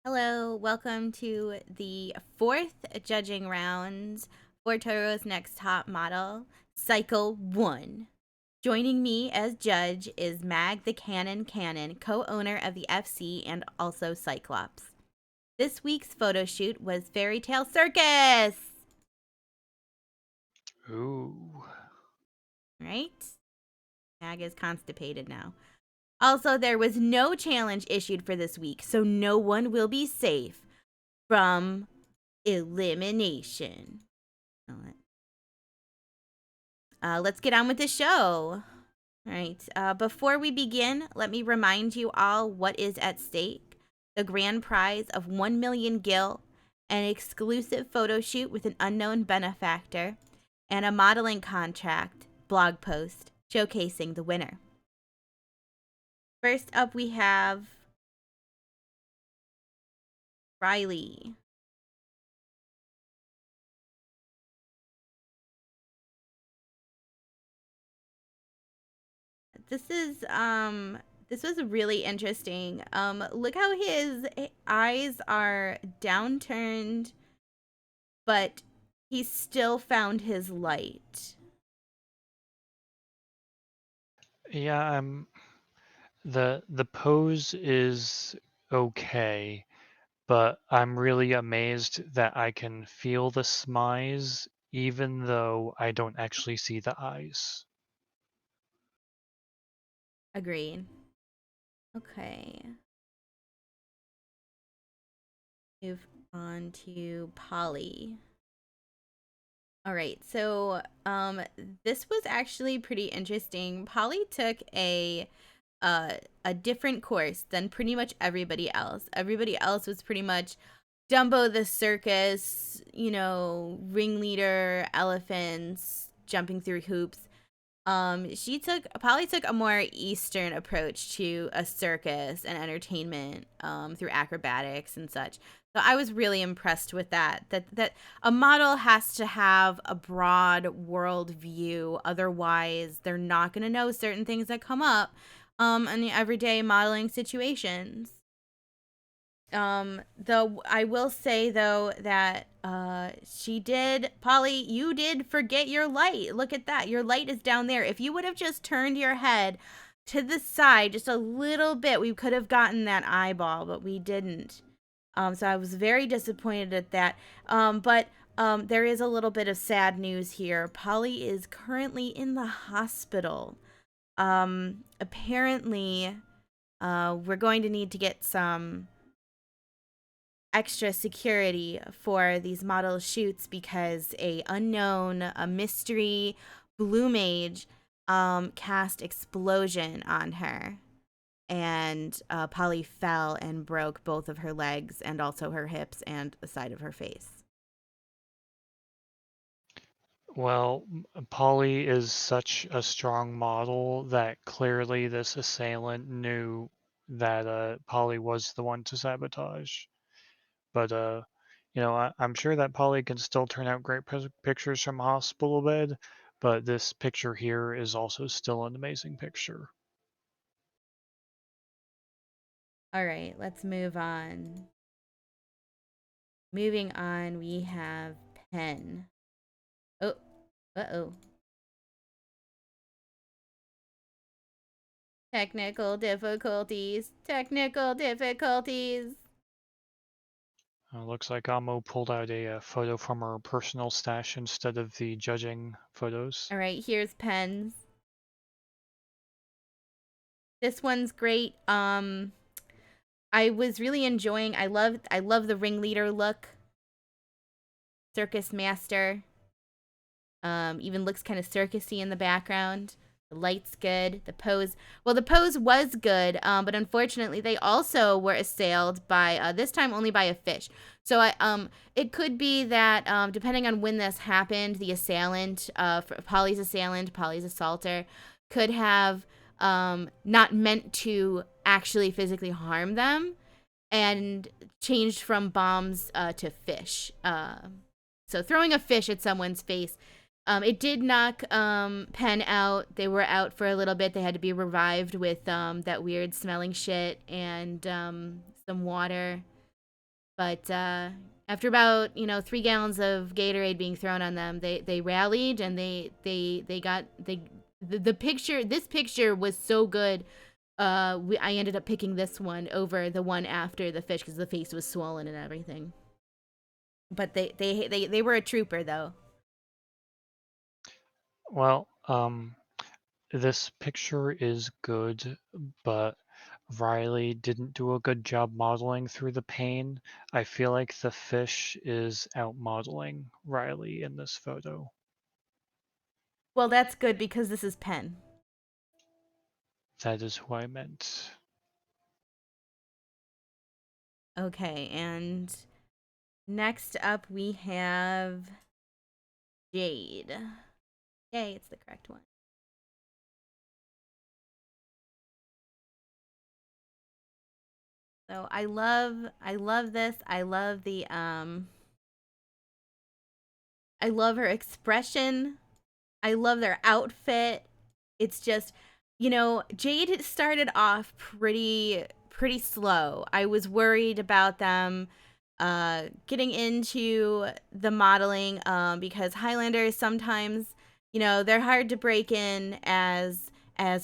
Hello, welcome to the fourth judging round for Toro's Next Top Model, Cycle 1. Joining me as judge is Mag the Cannon, co-owner of the FC and also Cyclops. This week's photo shoot was Fairy Tale Circus! Ooh. Right? Mag is constipated now. Also, there was no challenge issued for this week, so no one will be safe from elimination. Let's get on with the show. All right. Before we begin, let me remind you all what is at stake: the grand prize of 1 million gil, an exclusive photo shoot with an unknown benefactor, and a modeling contract blog post showcasing the winner. First up, we have Riley. This is this was really interesting. Look how his eyes are downturned, but he still found his light. Yeah, the pose is okay, but I'm really amazed that I can feel the smize even though I don't actually see the eyes. Agreed. Okay. Move on to Polly. All right. So, this was actually pretty interesting. Polly took a different course than pretty much everybody else. Everybody else was pretty much Dumbo the circus, ringleader, elephants, jumping through hoops. Polly took a more Eastern approach to a circus and entertainment through acrobatics and such. So I was really impressed with that. That a model has to have a broad world view, otherwise they're not going to know certain things that come up in the everyday modeling situations. Though I will say though that Polly, you did forget your light. Look at that. Your light is down there. If you would have just turned your head to the side just a little bit, we could have gotten that eyeball, but we didn't. So I was very disappointed at that. But there is a little bit of sad news here. Polly is currently in the hospital. Apparently, we're going to need to get some extra security for these model shoots because a mystery blue mage cast explosion on her, and Polly fell and broke both of her legs and also her hips and the side of her face. Well, Polly is such a strong model that clearly this assailant knew that Polly was the one to sabotage. But I'm sure that Polly can still turn out great pictures from a hospital bed, but this picture here is also still an amazing picture. All right, let's move on. Moving on, we have Pen. Oh, uh-oh. Technical difficulties. Technical difficulties. Looks like Amo pulled out a photo from her personal stash instead of the judging photos. All right, here's Pens. This one's great. I was really enjoying. I love the ringleader look. Circus master. Even looks kind of circusy in the background. The light's good. The pose was good, but unfortunately, they also were assailed by this time only by a fish. So it could be that depending on when this happened, the assailant, Polly's assailant, Polly's assaulter, could have not meant to actually physically harm them and changed from bombs to fish. So throwing a fish at someone's face, it did knock Penn out. They were out for a little bit. They had to be revived with that weird smelling shit and some water. But after about 3 gallons of Gatorade being thrown on them, they rallied and they got the picture. This picture was so good. I ended up picking this one over the one after the fish because the face was swollen and everything. But they were a trooper though. Well, this picture is good, but Riley didn't do a good job modeling through the pain. I feel like the fish is out modeling Riley in this photo. Well, that's good because this is Penn. That is who I meant. Okay, and next up we have Jade. Yay, it's the correct one. So I love this. I love her expression. I love their outfit. It's just, Jade started off pretty slow. I was worried about them getting into the modeling because Highlanders sometimes, they're hard to break in as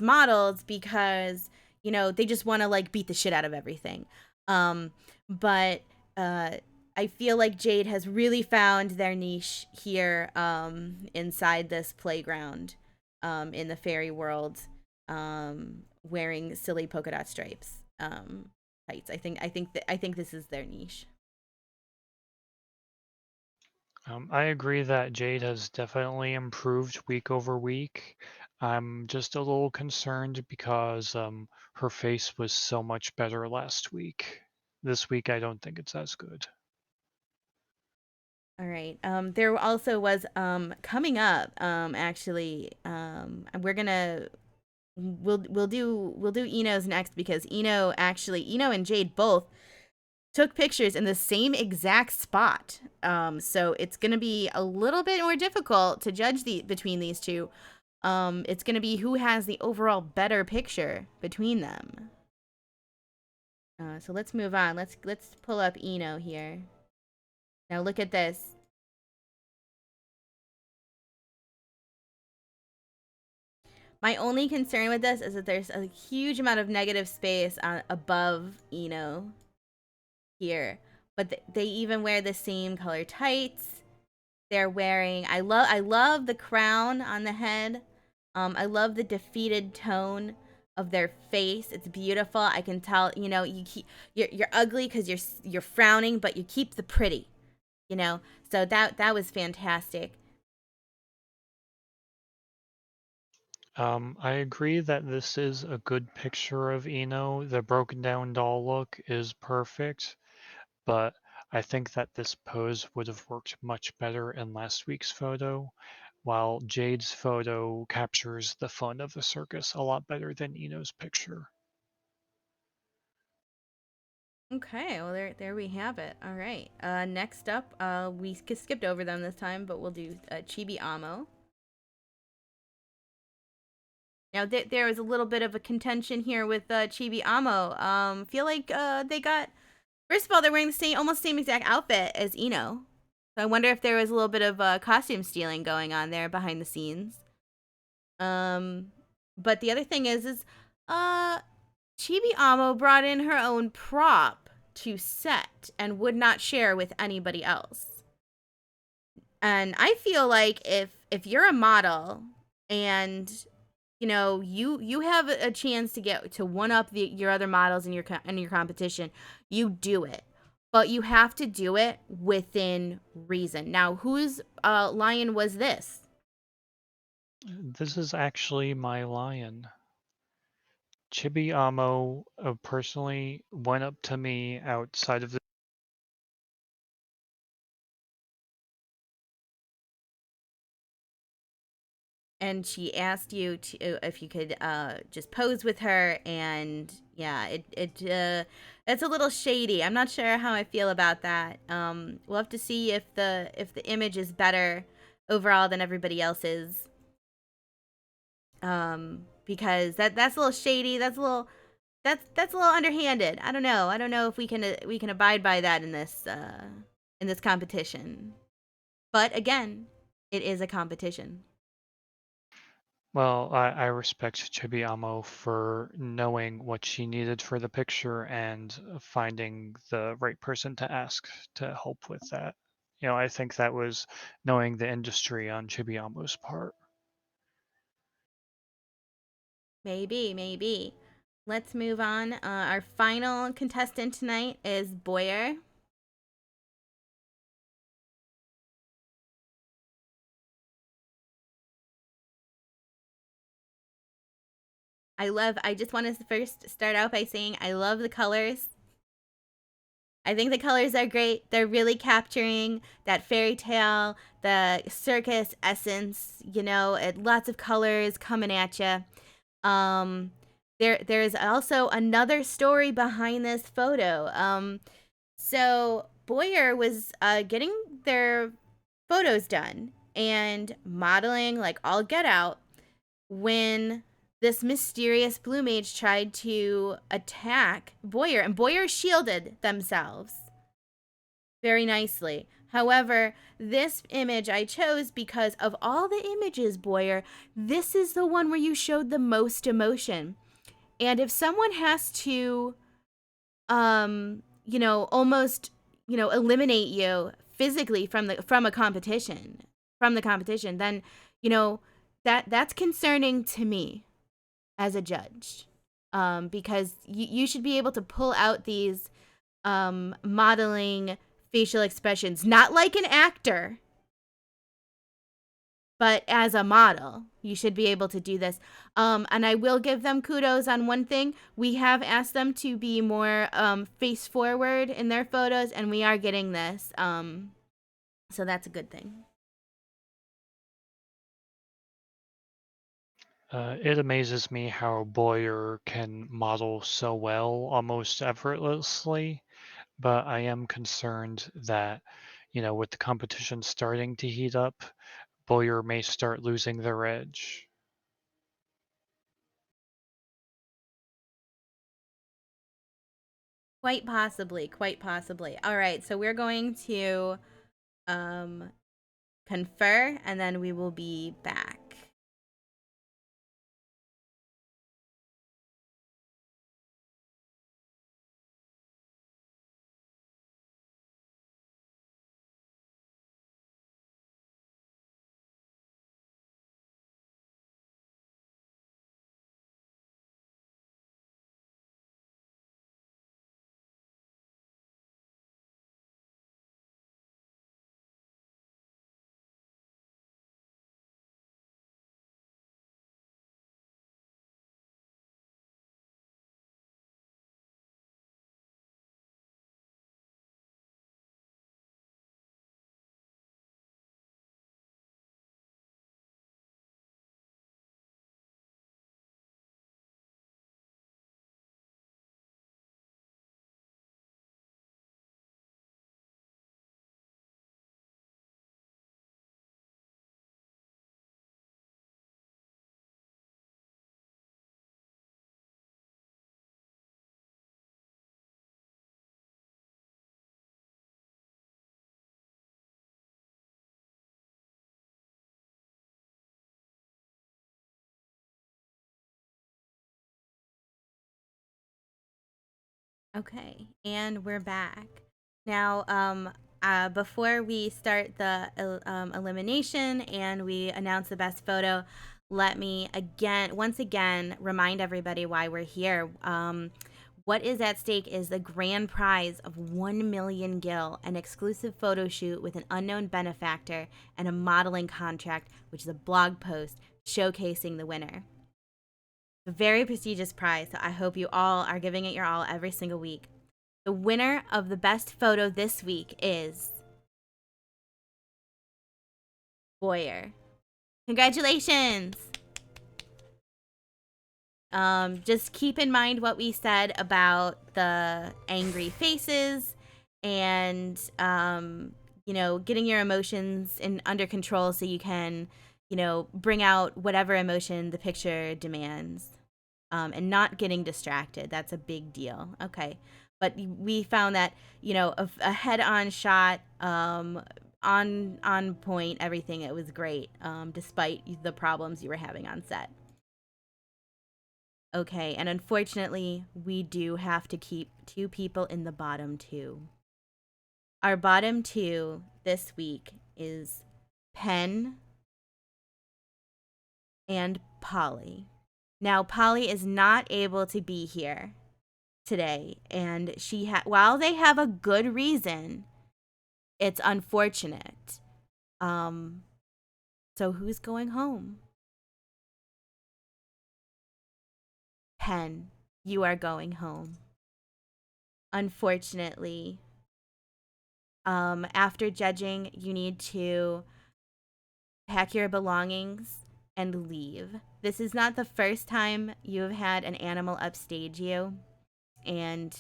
models because they just want to like beat the shit out of everything. But uh, I feel like Jade has really found their niche here inside this playground in the fairy world, wearing silly polka dot stripes tights. I think this is their niche. I agree that Jade has definitely improved week over week. I'm just a little concerned because her face was so much better last week. This week, I don't think it's as good. All right. There also was coming up. Actually, we'll do Eno's next because Eno and Jade both took pictures in the same exact spot. So it's gonna be a little bit more difficult to judge between these two. It's gonna be who has the overall better picture between them. So let's move on. Let's pull up Eno here. Now look at this. My only concern with this is that there's a huge amount of negative space above Eno here, but they even wear the same color tights. They're wearing. I love the crown on the head. I love the defeated tone of their face. It's beautiful. I can tell. You're ugly because you're frowning, but you keep the pretty. So that was fantastic. I agree that this is a good picture of Eno. The broken down doll look is perfect, but I think that this pose would have worked much better in last week's photo, while Jade's photo captures the fun of the circus a lot better than Eno's picture. Okay, well there we have it. All right. Next up, we skipped over them this time, but we'll do Chibi Amo. Now there was a little bit of a contention here with Chibi Amo. Feel like they got first of all they're wearing the almost same exact outfit as Eno. So I wonder if there was a little bit of costume stealing going on there behind the scenes. Um, but the other thing is uh Chibi Amo brought in her own prop to set and would not share with anybody else. And I feel like if you're a model and you have a chance to get to one up your other models in your competition, you do it. But you have to do it within reason. Now, whose lion was this? This is actually my lion. Chibi Amo personally went up to me outside of the And she asked you if you could just pose with her, and yeah, it's a little shady. I'm not sure how I feel about that. We'll have to see if the image is better overall than everybody else's. Because that's a little shady. that's a little underhanded. I don't know. I don't know if we can abide by that in this competition. But again, it is a competition. Well, I respect Chibiamo for knowing what she needed for the picture and finding the right person to ask to help with that. I think that was knowing the industry on Chibiamo's part. Maybe, maybe. Let's move on. Our final contestant tonight is Boyer. I just want to first start out by saying I love the colors. I think the colors are great. They're really capturing that fairy tale, the circus essence, lots of colors coming at you. There's also another story behind this photo. So Boyer was getting their photos done and modeling like all get out when this mysterious blue mage tried to attack Boyer, and Boyer shielded themselves very nicely. However, this image I chose because of all the images, Boyer, this is the one where you showed the most emotion. And if someone has to almost, eliminate you physically from the competition, then, that's concerning to me as a judge. Because you should be able to pull out these modeling facial expressions, not like an actor, but as a model. You should be able to do this. And I will give them kudos on one thing. We have asked them to be more face forward in their photos, and we are getting this. So that's a good thing. It amazes me how Boyer can model so well, almost effortlessly, but I am concerned that, with the competition starting to heat up, Boyer may start losing their edge. Quite possibly, quite possibly. All right, so we're going to um, confer, and then we will be back. Okay, and we're back. Now, before we start the elimination and we announce the best photo, let me once again, remind everybody why we're here. What is at stake is the grand prize of 1 million gil, an exclusive photo shoot with an unknown benefactor, and a modeling contract, which is a blog post showcasing the winner. A very prestigious prize, so I hope you all are giving it your all every single week. The winner of the best photo this week is Boyer. Congratulations! Just keep in mind what we said about the angry faces and, getting your emotions under control so you can, bring out whatever emotion the picture demands. and not getting distracted. That's a big deal. Okay. But we found that, a head on shot, on point, everything. It was great, despite the problems you were having on set. Okay. And unfortunately, we do have to keep two people in the bottom two. Our bottom two this week is Penn and Polly. Now, Polly is not able to be here today, and while they have a good reason, it's unfortunate. Um, so who's going home? Penn, you are going home. Unfortunately, after judging, you need to pack your belongings and leave. This is not the first time you have had an animal upstage you, and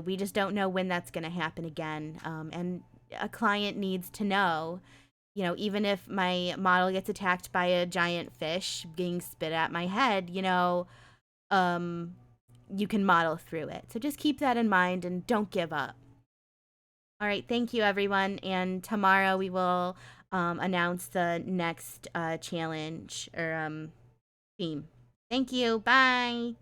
we just don't know when that's going to happen again. And a client needs to know, even if my model gets attacked by a giant fish being spit at my head, um, you can model through it. So just keep that in mind and don't give up. All right, thank you, everyone. And tomorrow we will announce the next challenge or theme. Thank you. Bye.